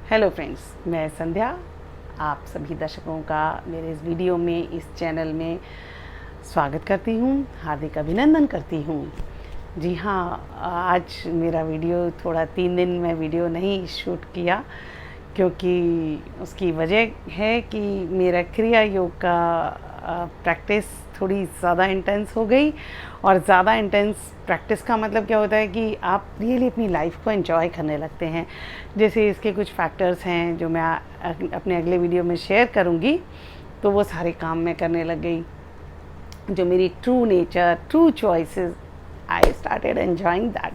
Hello friends, मैं संध्या आप सभी दर्शकों का मेरे इस वीडियो में, इस चैनल में स्वागत करती हूँ, हार्दिक अभिनंदन करती हूँ। जी हाँ, आज मेरा वीडियो थोड़ा 3 दिन में वीडियो नहीं शूट किया क्योंकि उसकी वजह है कि मेरा क्रिया योग का प्रैक्टिस थोड़ी ज़्यादा इंटेंस हो गई। और ज़्यादा इंटेंस प्रैक्टिस का मतलब क्या होता है कि आप रियली अपनी लाइफ को एंजॉय करने लगते हैं। जैसे इसके कुछ फैक्टर्स हैं जो मैं अपने अगले वीडियो में शेयर करूँगी, तो वो सारे काम मैं करने लग गई। जो मेरी true nature, true choices, I started enjoying that.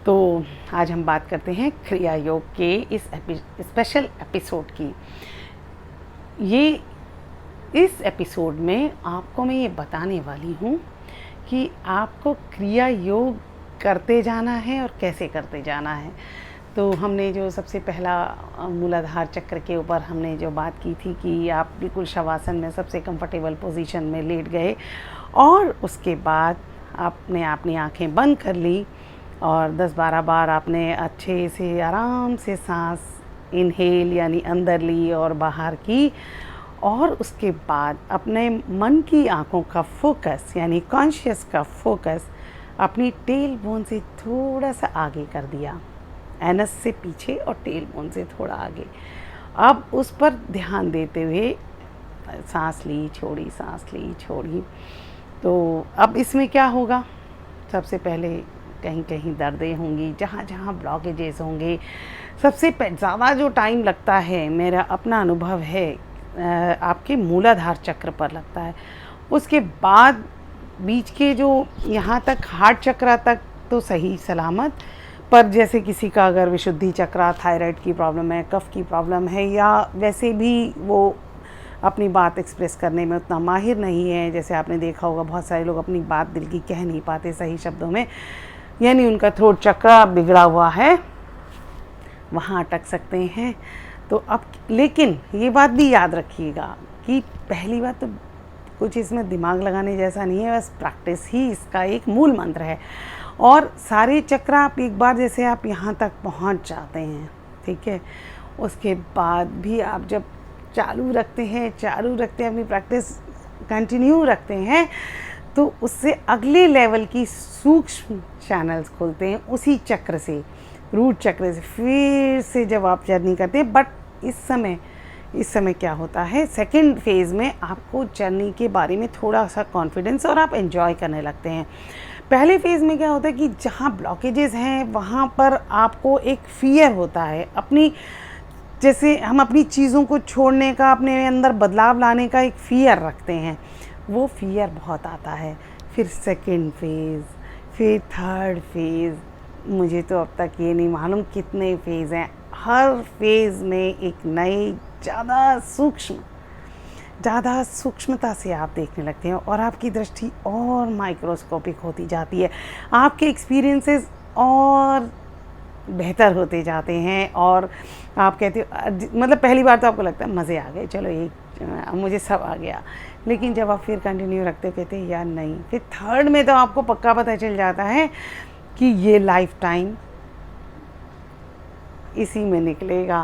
तो आज हम बात करते हैं क्रिया योग के इस स्पेशल एपिसोड की। इस एपिसोड में आपको मैं ये बताने वाली हूँ कि आपको क्रिया योग करते जाना है और कैसे करते जाना है। तो हमने जो सबसे पहला मूलाधार चक्र के ऊपर हमने जो बात की थी कि आप बिल्कुल शवासन में सबसे कंफर्टेबल पोजीशन में लेट गए और उसके बाद आपने अपनी आंखें बंद कर ली और 10-12 बार आपने अच्छे से आराम से सांस इनहेल यानी अंदर ली और बाहर की। और उसके बाद अपने मन की आँखों का फोकस यानी कॉन्शियस का फोकस अपनी टेल बोन से थोड़ा सा आगे कर दिया, एनस से पीछे और टेल बोन से थोड़ा आगे। अब उस पर ध्यान देते हुए सांस ली छोड़ी, सांस ली छोड़ी। तो अब इसमें क्या होगा, सबसे पहले कहीं कहीं दर्दें होंगी, जहाँ जहाँ ब्लॉकेजेस होंगे। सबसे ज़्यादा जो टाइम लगता है, मेरा अपना अनुभव है, आपके मूलाधार चक्र पर लगता है। उसके बाद बीच के जो यहाँ तक हार्ट चक्र तक तो सही सलामत, पर जैसे किसी का अगर विशुद्धि चक्र, थायराइड की प्रॉब्लम है, कफ की प्रॉब्लम है, या वैसे भी वो अपनी बात एक्सप्रेस करने में उतना माहिर नहीं है, जैसे आपने देखा होगा बहुत सारे लोग अपनी बात दिल की कह नहीं पाते सही शब्दों में, यानी उनका थ्रोट चक्र बिगड़ा हुआ है, वहाँ अटक सकते हैं। तो अब लेकिन ये बात भी याद रखिएगा कि पहली बात तो कुछ इसमें दिमाग लगाने जैसा नहीं है, बस प्रैक्टिस ही इसका एक मूल मंत्र है। और सारे चक्र आप एक बार जैसे आप यहाँ तक पहुँच जाते हैं, ठीक है, उसके बाद भी आप जब चालू रखते हैं अपनी प्रैक्टिस कंटिन्यू रखते हैं, तो उससे अगले लेवल की सूक्ष्म चैनल्स खुलते हैं उसी चक्र से, रूट चक्र से फिर से जब आप जर्नी करते हैं। बट इस समय क्या होता है, सेकंड फेज़ में आपको जर्नी के बारे में थोड़ा सा कॉन्फिडेंस और आप एंजॉय करने लगते हैं। पहले फेज़ में क्या होता है कि जहाँ ब्लॉकेजेस हैं वहाँ पर आपको एक फ़ियर होता है, अपनी जैसे हम अपनी चीज़ों को छोड़ने का, अपने अंदर बदलाव लाने का एक फ़ियर रखते हैं, वो फ़ियर बहुत आता है। फिर सेकंड फेज़, फिर थर्ड फेज़, मुझे तो अब तक ये नहीं मालूम कितने फेज़ हैं। हर फेज़ में एक नई ज़्यादा सूक्ष्मता से आप देखने लगते हैं और आपकी दृष्टि और माइक्रोस्कोपिक होती जाती है, आपके एक्सपीरियंसेस और बेहतर होते जाते हैं। और आप कहते हो, मतलब पहली बार तो आपको लगता है मज़े आ गए, चलो एक मुझे सब आ गया, लेकिन जब आप फिर कंटिन्यू रखते हो कहते हैं यार नहीं, फिर थर्ड में तो आपको पक्का पता चल जाता है कि ये लाइफ टाइम इसी में निकलेगा।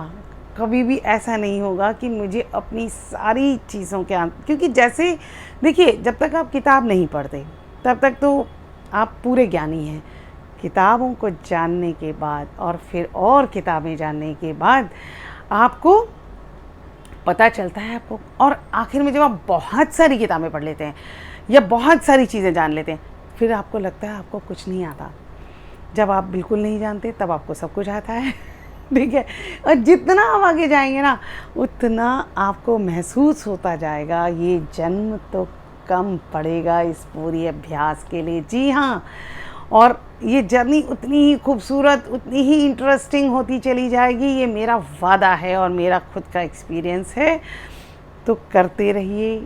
कभी भी ऐसा नहीं होगा कि मुझे अपनी सारी चीज़ों के क्योंकि जैसे देखिए, जब तक आप किताब नहीं पढ़ते तब तक तो आप पूरे ज्ञानी हैं। किताबों को जानने के बाद और फिर और किताबें जानने के बाद आपको पता चलता है आपको, और आखिर में जब आप बहुत सारी किताबें पढ़ लेते हैं या बहुत सारी चीज़ें जान लेते हैं, फिर आपको लगता है आपको कुछ नहीं आता। जब आप बिल्कुल नहीं जानते तब आपको सब कुछ आता है, ठीक है। और जितना आप आगे जाएंगे ना, उतना आपको महसूस होता जाएगा ये जन्म तो कम पड़ेगा इस पूरी अभ्यास के लिए। जी हाँ, और ये जर्नी उतनी ही खूबसूरत, उतनी ही इंटरेस्टिंग होती चली जाएगी, ये मेरा वादा है और मेरा खुद का एक्सपीरियंस है। तो करते रहिए,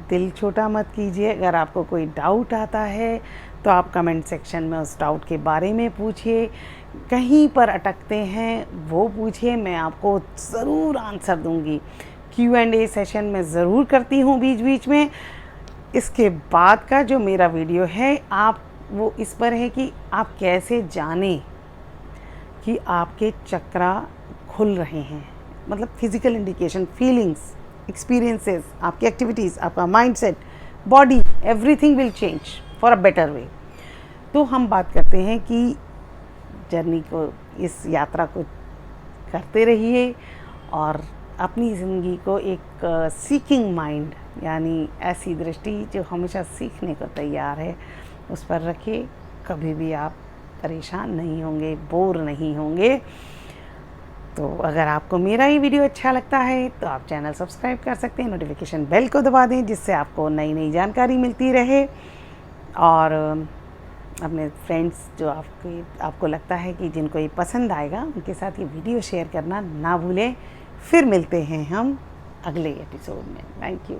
दिल छोटा मत कीजिए। अगर आपको कोई डाउट आता है तो आप कमेंट सेक्शन में उस डाउट के बारे में पूछिए, कहीं पर अटकते हैं वो पूछिए, मैं आपको ज़रूर आंसर दूंगी। Q&A सेशन में ज़रूर करती हूँ बीच बीच में। इसके बाद का जो मेरा वीडियो है, आप वो इस पर है कि आप कैसे जानें कि आपके चक्रा खुल रहे हैं, मतलब फिज़िकल इंडिकेशन, फीलिंग्स, एक्सपीरियंसेस, आपकी एक्टिविटीज़, आपका mindset, body, everything will change for a better way. तो हम बात करते हैं कि जर्नी को, इस यात्रा को करते रहिए और अपनी ज़िंदगी को एक सीकिंग माइंड, यानी ऐसी दृष्टि जो हमेशा सीखने को तैयार है, उस पर रखिए। कभी भी आप परेशान नहीं होंगे, बोर नहीं होंगे। तो अगर आपको मेरा ये वीडियो अच्छा लगता है तो आप चैनल सब्सक्राइब कर सकते हैं, नोटिफिकेशन बेल को दबा दें जिससे आपको नई नई जानकारी मिलती रहे। और अपने फ्रेंड्स जो आपको लगता है कि जिनको ये पसंद आएगा, उनके साथ ये वीडियो शेयर करना ना भूलें। फिर मिलते हैं हम अगले एपिसोड में। Thank you.